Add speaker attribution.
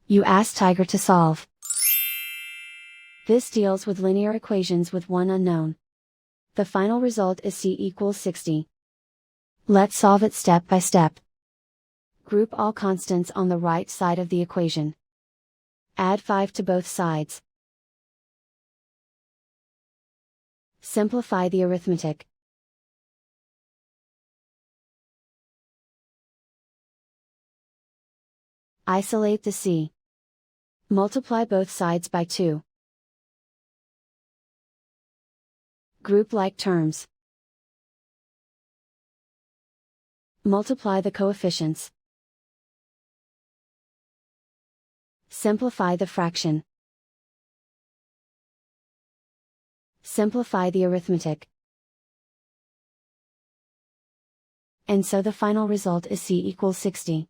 Speaker 1: You ask Tiger to solve. This deals with linear equations with one unknown. The final result is c equals 60. Let's solve it step by step. Group all constants on the right side of the equation. Add 5 to both sides. Simplify the arithmetic. Isolate the c. Multiply both sides by 2. Group like terms. Multiply the coefficients. Simplify the fraction. Simplify the arithmetic. And so the final result is c equals 60.